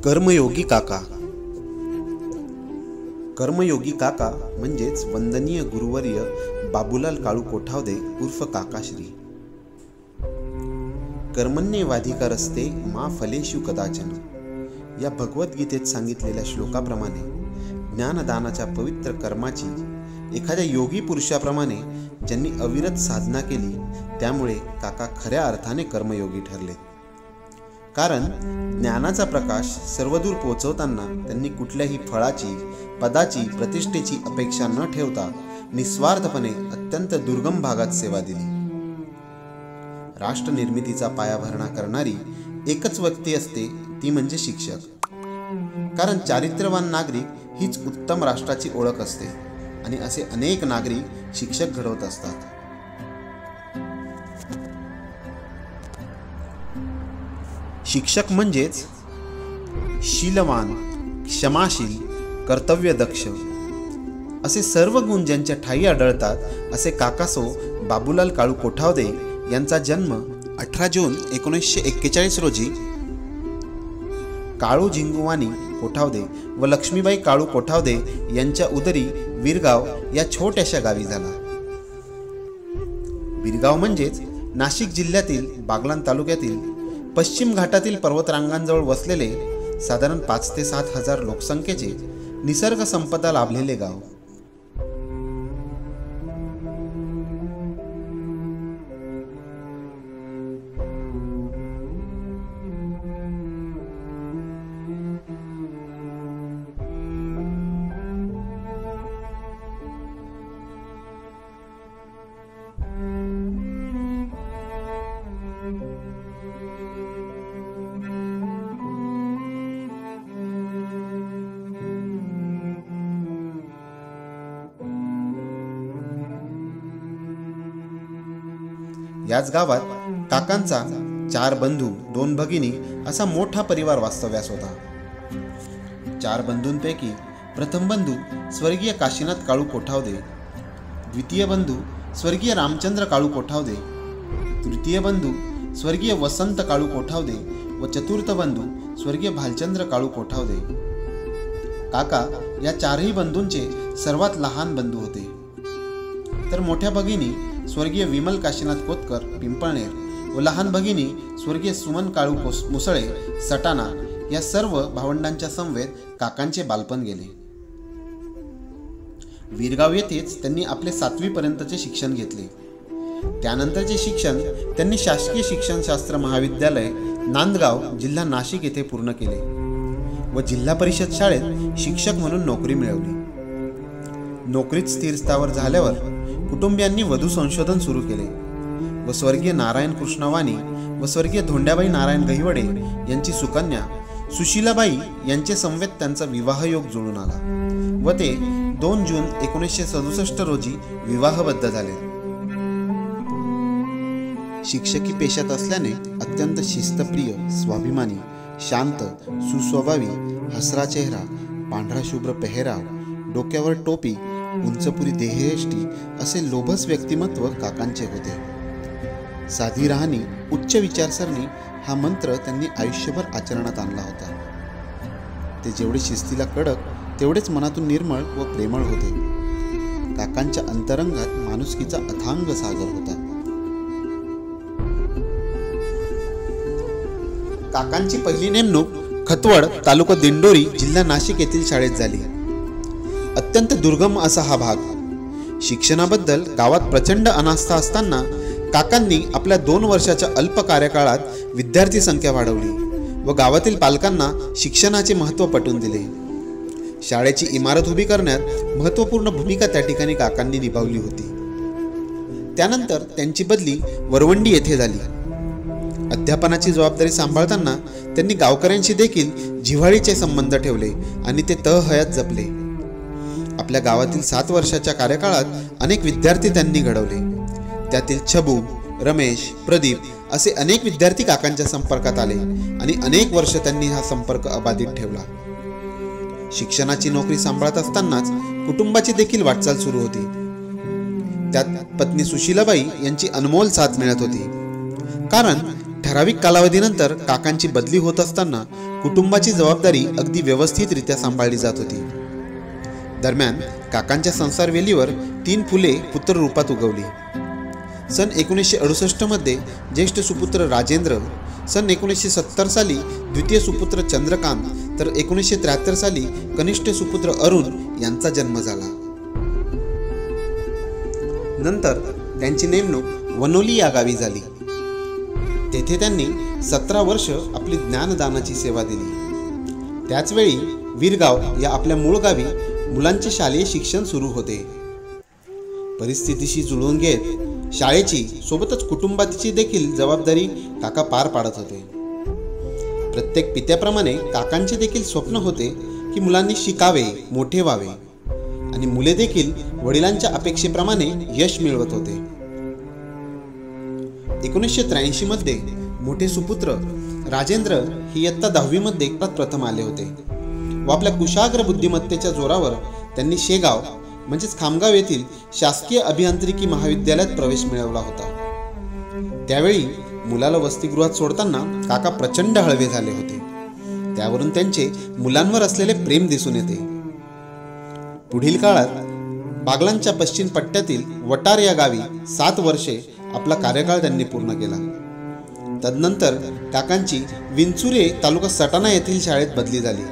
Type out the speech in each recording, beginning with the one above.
कर्मयोगी काका. कर्मयोगी काका म्हणजेच वंदनीय गुरुवर्य बाबूलाल काळू कोठावदे उर्फ काकाश्री. कर्मण्येवाधिकारस्ते मा फलेषु कदाचन या भगवद्गीतेत सांगितलेल्या श्लोकाप्रमाणे ज्ञानदानाच्या पवित्र कर्माची एखाद्या योगी पुरुषाप्रमाणे ज्यांनी अविरत साधना केली त्यामुळे काका खऱ्या अर्थाने कर्मयोगी ठरले. कारण ज्ञानाचा प्रकाश सर्वदूर पोहोचवताना त्यांनी कुठल्याही फळाची, पदाची, प्रतिष्ठेची अपेक्षा न ठेवता निस्वार्थपणे अत्यंत दुर्गम भागात सेवा दिली. राष्ट्र निर्मितीचा पायाभरणा करणारी एकच व्यक्ती असते ती म्हणजे शिक्षक. कारण चारित्र्यवान नागरिक हीच उत्तम राष्ट्राची ओळख असते आणि असे अनेक नागरिक शिक्षक घडवत असतात. शिक्षक म्हणजेच शीलवान, क्षमाशील, कर्तव्यदक्ष असे सर्व गुण ज्यांच्या ठायी आढळतात असे काकासो बाबूलाल काळू कोठावदे यांचा जन्म 18 जून 1941 रोजी काळू झिंगुवानी कोठावदे व लक्ष्मीबाई काळू कोठावदे यांच्या उदरी विरगाव या छोट्याशा गावी झाला. विरगाव म्हणजेच नाशिक जिल्ह्यातील बागलाण तालुक्यातील पश्चिम घाटातील पर्वतरांगांजवळ वसलेले साधारण 5 ते 7 हजार लोकसंख्येचे निसर्ग संपदा लाभलेले गाव. याच गावात काकांचा 4 बंधू 2 भगिनी असा मोठा परिवार वास्तव्यास होता. 4 बंधूंपैकी प्रथम बंधू स्वर्गीय काशीनाथ काळू कोठावदे, द्वितीय बंधू स्वर्गीय रामचंद्र काळू कोठावदे, तृतीय बंधू स्वर्गीय वसंत काळू कोठावदे व चतुर्थ बंधू स्वर्गीय भालचंद्र काळू कोठावदे. काका या 4ही बंधूंचे सर्वात लहान बंधू होते. तर मोठ्या भगिनी स्वर्गीय विमल काशीनाथ कोतकर पिंपळनेर व लहान भगिनी स्वर्गीय सुमन काळू मुसळे सटाणा या सर्व भावंडांच्या समवेत काकांचे बालपण गेले. विरगाव येथेच त्यांनी आपले 7वी पर्यंतचे शिक्षण घेतले. त्यानंतरचे शिक्षण त्यांनी शासकीय शिक्षणशास्त्र महाविद्यालय नांदगाव जिल्हा नाशिक येथे पूर्ण केले व जिल्हा परिषद शाळेत शिक्षक म्हणून नोकरी मिळवली. नोकरीत स्थिर स्थावर झाल्यावर कुटुंबियांनी वधू संशोधन सुरू केले व स्वर्गीय नारायण कृष्णवाणी व स्वर्गीय धोंड्याबाई नारायण गहिवडे यांची सुकन्या सुशीलाबाई यांचे समवेत त्यांचा विवाहयोग जुळून आला व ते 2 जून 1967 रोजी विवाहबद्ध झाले. शिक्षकी पेशात असल्याने अत्यंत शिस्तप्रिय, स्वाभिमानी, शांत, सुस्वभावी, हसरा चेहरा, पांढरा शुभ्र पेहराव, डोक्यावर टोपी, उंचपुरी देहयष्टी असे लोभस व्यक्तिमत्व काकांचे होते. साधी राहणी, उच्च विचारसरणी हा मंत्र त्यांनी आयुष्यभर आचरणात आणला होता. ते जेवढे शिस्तीला कडक तेवढेच मनातून निर्मळ व प्रेमळ होते. काकांच्या अंतरंगात माणुसकीचा अथांग सागर होता. काकांची पहिली नेमणूक खतवड तालुका दिंडोरी जिल्हा नाशिक येथील शाळेत झाली. अत्यंत दुर्गम असा हा भाग. शिक्षणाबद्दल गावात प्रचंड अनास्था असताना काकांनी आपल्या 2 वर्षाच्या अल्प कार्यकाळात विद्यार्थी संख्या वाढवली व गावातील पालकांना शिक्षणाचे महत्त्व पटवून दिले. शाळेची इमारत उभी करण्यात महत्त्वपूर्ण भूमिका त्या ठिकाणी काकांनी निभावली होती. त्यानंतर त्यांची बदली वरवंडी येथे झाली. अध्यापनाची जबाबदारी सांभाळताना त्यांनी गावकऱ्यांशी देखील जिव्हाळीचे संबंध ठेवले आणि ते तळहयात जपले. आपल्या गावातील 7 वर्षाच्या कार्यकाळात अनेक विद्यार्थी त्यांनी घडवले. त्यातील छबू, रमेश, प्रदीप असे अनेक विद्यार्थी काकांच्या संपर्कात आले आणि अनेक वर्ष त्यांनी हा संपर्क अबाधित ठेवला. शिक्षणाची नोकरी सांभाळत असतानाच कुटुंबाची देखील वाटचाल सुरू होती. त्यात पत्नी सुशीलाबाई यांची अनमोल साथ मिळत होती. कारण ठराविक कालावधीनंतर काकांची बदली होत असताना कुटुंबाची जबाबदारी अगदी व्यवस्थितरित्या सांभाळली जात होती. दरम्यान काकांच्या संसारवेलीवर 3 फुले पुत्र रूपात उगवली. सन 1968 मध्ये ज्येष्ठ सुपुत्र राजेंद्र, सन 1970 साली द्वितीय सुपुत्र चंद्रकांत, तर 1973 साली कनिष्ठ सुपुत्र अरुण यांचा जन्म झाला. नंतर त्यांची नेमणूक वनोली या गावी झाली. तेथे त्यांनी 17 वर्ष आपली ज्ञानदानाची सेवा दिली. त्याचवेळी वीरगाव या आपल्या मूळ गावी मुलांचे शालेय शिक्षण सुरू होते. परिस्थितीशी जुळवून घेत शाळेची सोबतच कुटुंबाची देखील जबाबदारी काका पार पाडत होते. प्रत्येक पित्याप्रमाणे काकांचे देखील स्वप्न होते की मुलांनी शिकावे, मोठे व्हावे आणि मुले देखील वडिलांच्या अपेक्षेप्रमाणे यश मिळवत होते. 1983 मध्ये मोठे सुपुत्र राजेंद्र हे इयत्ता 10वी मध्ये प्रथम आले होते व आपल्या कुशाग्र बुद्धिमत्तेच्या जोरावर त्यांनी शेगाव म्हणजेच खामगाव येथील शासकीय अभियांत्रिकी महाविद्यालयात प्रवेश मिळवला होता. त्यावेळी मुलाला वसतिगृहात सोडताना काका प्रचंड हळवे झाले होते. त्यावरून त्यांचे मुलांवर असलेले प्रेम दिसून येते. पुढील काळात बागलांच्या पश्चिम पट्ट्यातील वटार या गावी 7 वर्षे आपला कार्यकाळ त्यांनी पूर्ण केला. तदनंतर काकांची विंचुरे तालुका सटाणा येथील शाळेत बदली झाली.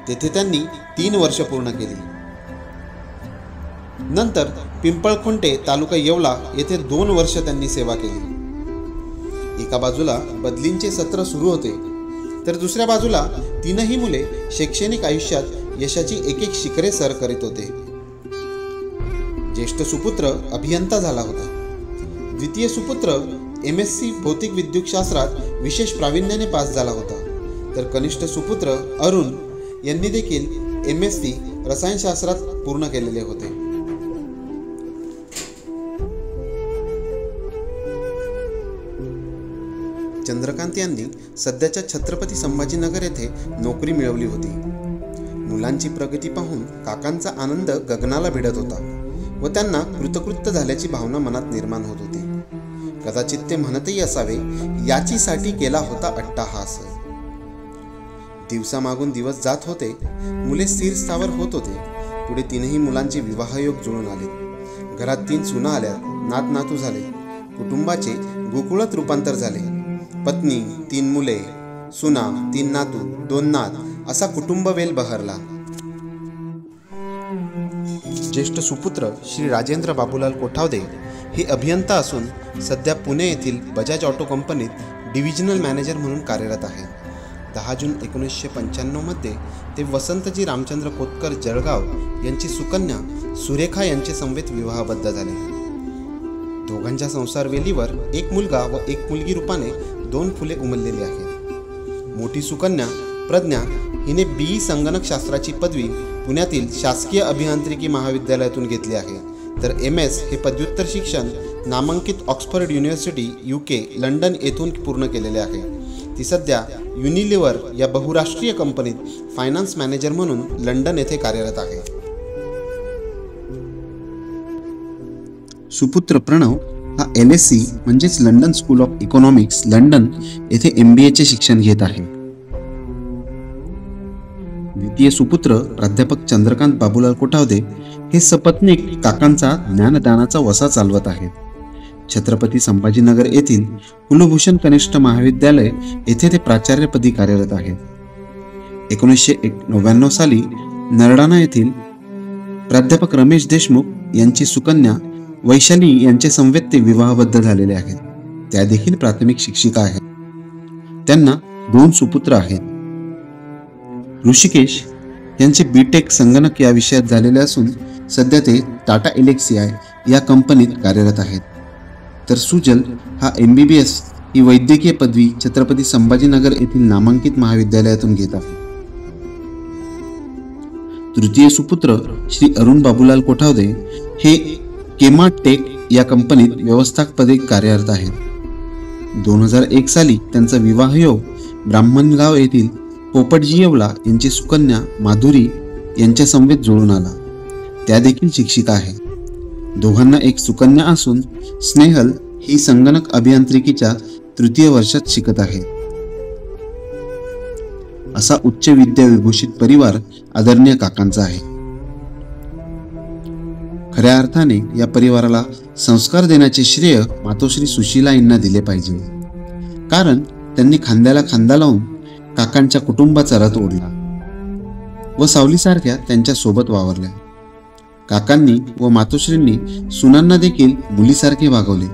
तेथे त्यांनी 3 वर्ष पूर्ण केली. नंतर पिंपळखुंटे तालुका येवला येथे 2 वर्ष त्यांनी सेवा केली. एका बाजूला बदलींचे सत्र सुरू होते तर दुसऱ्या बाजूला 3ही मुले शैक्षणिक आयुष्यात यशाची एक शिखरे सर करीत होते. ज्येष्ठ सुपुत्र अभियंता झाला होता. द्वितीय सुपुत्र MSc भौतिक विद्युतशास्त्रात विशेष प्रावीण्याने पास झाला होता. तर कनिष्ठ सुपुत्र अरुण यांनी देखील MSc रसायनशास्त्रात पूर्ण केलेले होते. चंद्रकांत यांनी सध्याच्या छत्रपती संभाजीनगर येथे नोकरी मिळवली होती. मुलांची प्रगती पाहून काकांचा आनंद गगनाला भिडत होता व त्यांना कृतकृत्य झाल्याची भावना मनात निर्माण होत होती. कदाचित ते म्हणतही असावे, याचीसाठी केला होता अट्टाहास. दिवसामागून दिवस जात होते. मुले स्थिर स्थावर होत होते. पुढे 3ही मुलांचे विवाहयोग जुळून आले. घरात 3 सुना आल्या. नात नातू झाले. कुटुंबाचे गोकुळात रूपांतर झाले. पत्नी, 3 मुले, सुना, 3 नातू, 2 नात असा कुटुंबवेल बहरला. ज्येष्ठ सुपुत्र श्री राजेंद्र बाबूलाल कोठावदे हे अभियंता असून सध्या पुणे येथील बजाज ऑटो कंपनीत डिव्हिजनल मॅनेजर म्हणून कार्यरत आहे. 10 जून 1995 मध्ये ते वसंतजी रामचंद्र कोतकर जळगाव यांची सुकन्या सुरेखा यांचे समवेत विवाहबद्ध झाले. दोघांच्या संसारवेलीवर 1 मुलगा व 1 मुलगी रूपाने 2 फुले उमललेली आहेत. मोठी सुकन्या प्रज्ञा हिने BE संगणकशास्त्राची पदवी पुण्यातील शासकीय अभियांत्रिकी महाविद्यालयातून घेतली आहे. तर MS हे पदव्युत्तर शिक्षण नामांकित ऑक्सफर्ड युनिव्हर्सिटी UK लंडन येथून पूर्ण केलेले आहे. ती सध्या युनिलिव्हर या बहुराष्ट्रीय कंपनीत फायनान्स मॅनेजर म्हणून लंडन येथे कार्यरत आहे. सुपुत्र प्रणव हा LSE म्हणजेच London school of economics London येथे MBAचे शिक्षण घेत आहे. द्वितीय सुपुत्र प्राध्यापक चंद्रकांत बाबूलाल कोठावदे हे सपत्नीक काकांचा ज्ञानदानाचा वसा चालवत आहेत. छत्रपती संभाजीनगर येथील कुलभूषण कनिष्ठ महाविद्यालय येथे ते प्राचार्यपदी कार्यरत आहेत. 1999 साली नरडाणा येथील प्राध्यापक रमेश देशमुख यांची सुकन्या वैशाली यांचे समवेत ते विवाहबद्ध झालेले आहेत. त्या देखील प्राथमिक शिक्षिका आहेत. त्यांना 2 सुपुत्र आहेत. ऋषिकेश यांचे BTech संगणक या विषयात झालेले असून सध्या ते टाटा एलेक्सिया या कंपनीत कार्यरत आहेत. तर सुजल हा MBBS ही वैद्यकीय पदवी छत्रपती संभाजीनगर येथील नामांकित महाविद्यालयातून घेत आहे. तृतीय सुपुत्र श्री अरुण बाबूलाल कोठावदे हे केमाटेक या कंपनीत व्यवस्थापकपदी कार्यरत आहेत. 2001 साली त्यांचा विवाहयोग ब्राह्मणगाव येथील पोपटजी येवला यांची सुकन्या माधुरी यांच्या समवेत जुळून आला. त्या देखील शिक्षिका आहे. दोघांना एक सुकन्या असून स्नेहल ही संगणक अभियांत्रिकीच्या 3य वर्षात शिकत आहे. असा उच्च विद्या विभूषित परिवार आदरणीय काकांचा आहे. खऱ्या अर्थाने या परिवाराला संस्कार देण्याचे श्रेय मातोश्री सुशीला यांना दिले पाहिजे, कारण त्यांनी खांद्याला खांदा लावून काकांच्या कुटुंबाचा रथ ओढला व सावलीसारख्या त्यांच्या सोबत वावरल्या. काकांनी व मातोश्रींनी सुनांना देखील मुलीसारखे वागवले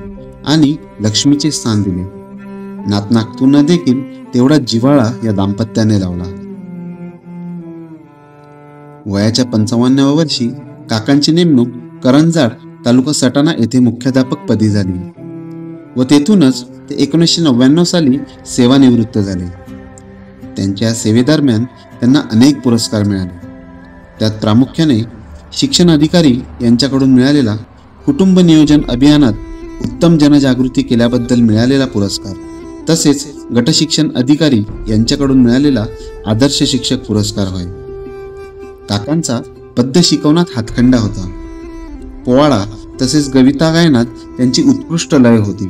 आणि लक्ष्मीचे स्थान दिले. नातनातूंना देखील तेवढा जिव्हाळा या दाम्पत्याने लावला. वयाच्या 55व्या वर्षी काकांची नेमणूक करंजाड तालुका सटाणा येथे मुख्याध्यापक पदी झाली व तेथूनच ते 1999 साली सेवानिवृत्त झाले. त्यांच्या सेवेदरम्यान त्यांना अनेक पुरस्कार मिळाले. त्यात प्रामुख्याने शिक्षण अधिकारी यांच्याकडून मिळालेला कुटुंब नियोजन अभियानात उत्तम जनजागृती केल्याबद्दल मिळालेला पुरस्कार, तसेच गटशिक्षण अधिकारी यांच्याकडून मिळालेला आदर्श शिक्षक पुरस्कार होय. काकांचा पद्य शिकवण्यात हातखंडा होता. पोवाडा तसेच कविता गायनात त्यांची उत्कृष्ट लय होती.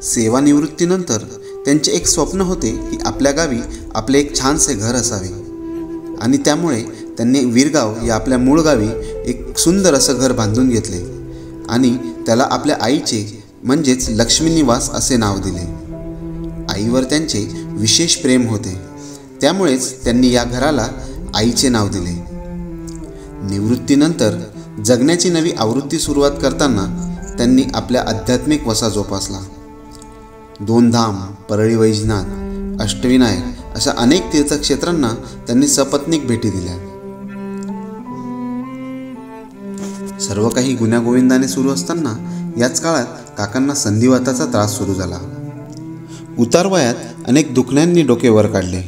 सेवानिवृत्तीनंतर त्यांचे एक स्वप्न होते की आपल्या गावी आपले एक छानसे घर असावे आणि त्यामुळे त्यांनी वीरगाव या आपल्या मूळ गावी एक सुंदर असं घर बांधून घेतले आणि त्याला आपल्या आईचे म्हणजेच लक्ष्मी निवास असे नाव दिले. आईवर त्यांचे विशेष प्रेम होते, त्यामुळेच त्यांनी या घराला आईचे नाव दिले. निवृत्तीनंतर जगण्याची नवी आवृत्ती सुरुवात करताना त्यांनी आपल्या आध्यात्मिक वसा जोपासला. 2 धाम, परळी वैजनाथ, अष्टविनायक अशा अनेक तीर्थक्षेत्रांना त्यांनी सपत्नीक भेटी दिल्या. सर्व काही गुण्यागोविंदाने सुरू असताना याच काळात काकांना संधिवाताचा त्रास सुरू झाला. उतारवयात अनेक दुखण्यांनी डोके वर काढले,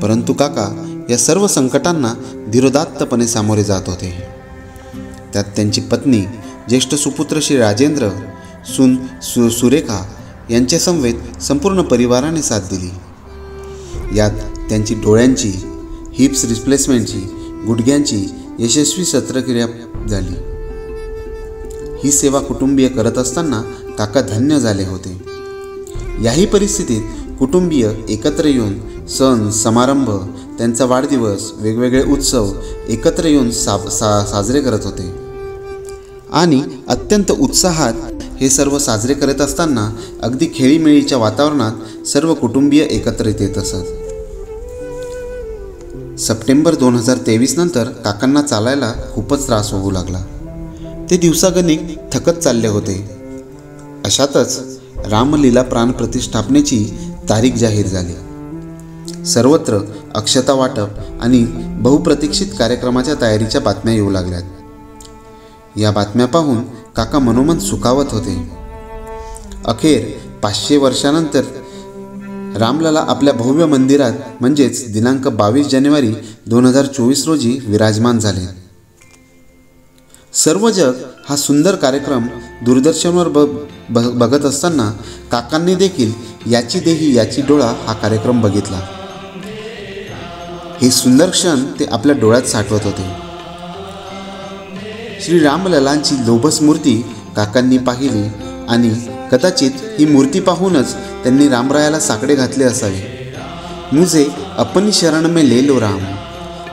परंतु काका या सर्व संकटांना धीरोदात्तपणे सामोरे जात होते. त्यात त्यांची पत्नी, ज्येष्ठ सुपुत्र श्री राजेंद्र, सून सुरेखा यांच्या समवेत संपूर्ण परिवाराने साथ दिली. यात त्यांची डोळ्यांची, हिप्स रिप्लेसमेंटची, गुडघ्यांची यशस्वी शस्त्रक्रिया झाली. ही सेवा कुटुंबीय करत असताना काका धन्य झाले होते. याही परिस्थितीत कुटुंबीय एकत्र येऊन सण समारंभ, त्यांचा वाढदिवस, वेगवेगळे उत्सव एकत्र येऊन साजरे करत होते आणि अत्यंत उत्साहात हे सर्व साजरे करत असताना अगदी खेळीमेळीच्या वातावरणात सर्व कुटुंबीय एकत्रित येत असत. सप्टेंबर 2023 नंतर काकांना चालायला खूपच त्रास होऊ लागला. ते दिवसागणिक थकत चालले होते. अशातच रामलीला प्राण प्रतिष्ठापनेची तारीख जाहीर झाली. सर्वत्र अक्षता वाटप आणि बहुप्रतीक्षित कार्यक्रमाच्या तयारीच्या बातम्या येऊ लागल्यात. या बातम्या पाहून काका मनोमन सुखावत होते. अखेर 500 वर्षानंतर रामलला आपल्या भव्य मंदिरात म्हणजेच दिनांक 22 जानेवारी 2024 रोजी विराजमान झाले. सर्व जग हा सुंदर कार्यक्रम दूरदर्शनवर बघत असताना काकांनी देखील याची देही याची डोळा हा कार्यक्रम बघितला. हे सुंदर क्षण ते आपल्या डोळ्यात साठवत होते. श्री रामललांची लोभस मूर्ती काकांनी पाहिली आणि कदाचित ही मूर्ती पाहूनच त्यांनी रामरायाला साकडे घातले असावे. मुझे अपनी शरण में ले लो राम,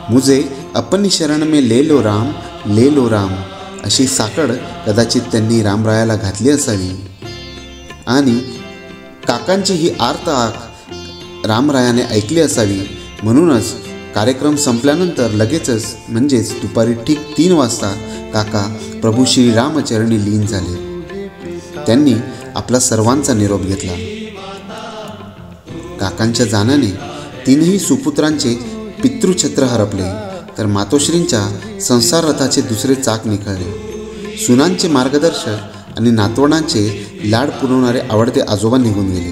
मुझे अपनी शरण में ले लो राम, ले लो राम अशी साकड कदाचित त्यांनी रामरायाला घातली असावी आणि काकांची ही आर्त हाक रामरायाने ऐकली असावी. म्हणूनच कार्यक्रम संपल्यानंतर लगेचच म्हणजेच दुपारी ठीक 3 वाजता काका प्रभू श्री रामचरणी लीन झाले. त्यांनी आपला सर्वांचा निरोप घेतला. काकांच्या जाण्याने 3ही सुपुत्रांचे पितृछत्र हरपले, तर मातोश्रींच्या संसार रथाचे दुसरे चाक निखळले. सुनांचे मार्गदर्शक आणि नातवंडांचे लाड पुरवणारे आवडते आजोबा निघून गेले.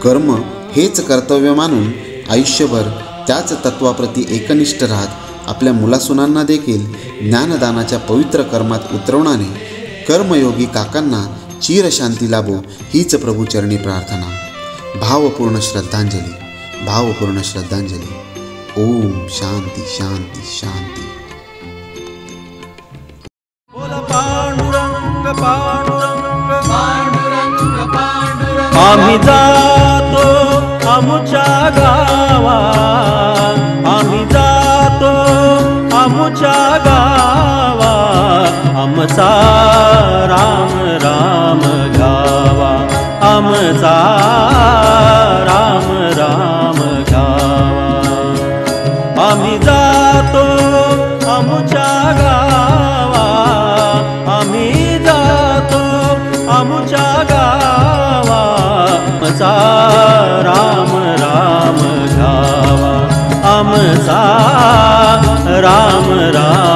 कर्म हेच कर्तव्य मानून आयुष्यभर त्याच तत्वाप्रती एकनिष्ठ राहत आपल्या मुलासुनांना देखील ज्ञानदानाच्या पवित्र कर्मात उतरवणारे कर्मयोगी काकांना चिरशांती लाभो हीच प्रभूचरणी प्रार्थना. भावपूर्ण श्रद्धांजली. भावपूर्ण श्रद्धांजली. ओम शांती शांती शांती. पांडुरंग पांडुरंग पांडुरंग पांडुरंग. आम्ही जातो आमुच्या गावा, आम्ही जातो आमुच्या गावा, आमचा राम राम घ्यावा, आमचा राम राम घ्यावा. आम्ही जातो आमुच्या गावा, आम्ही जातो आमुच्या गावा, आमचा राम राम घ्यावा, आमचा राम राम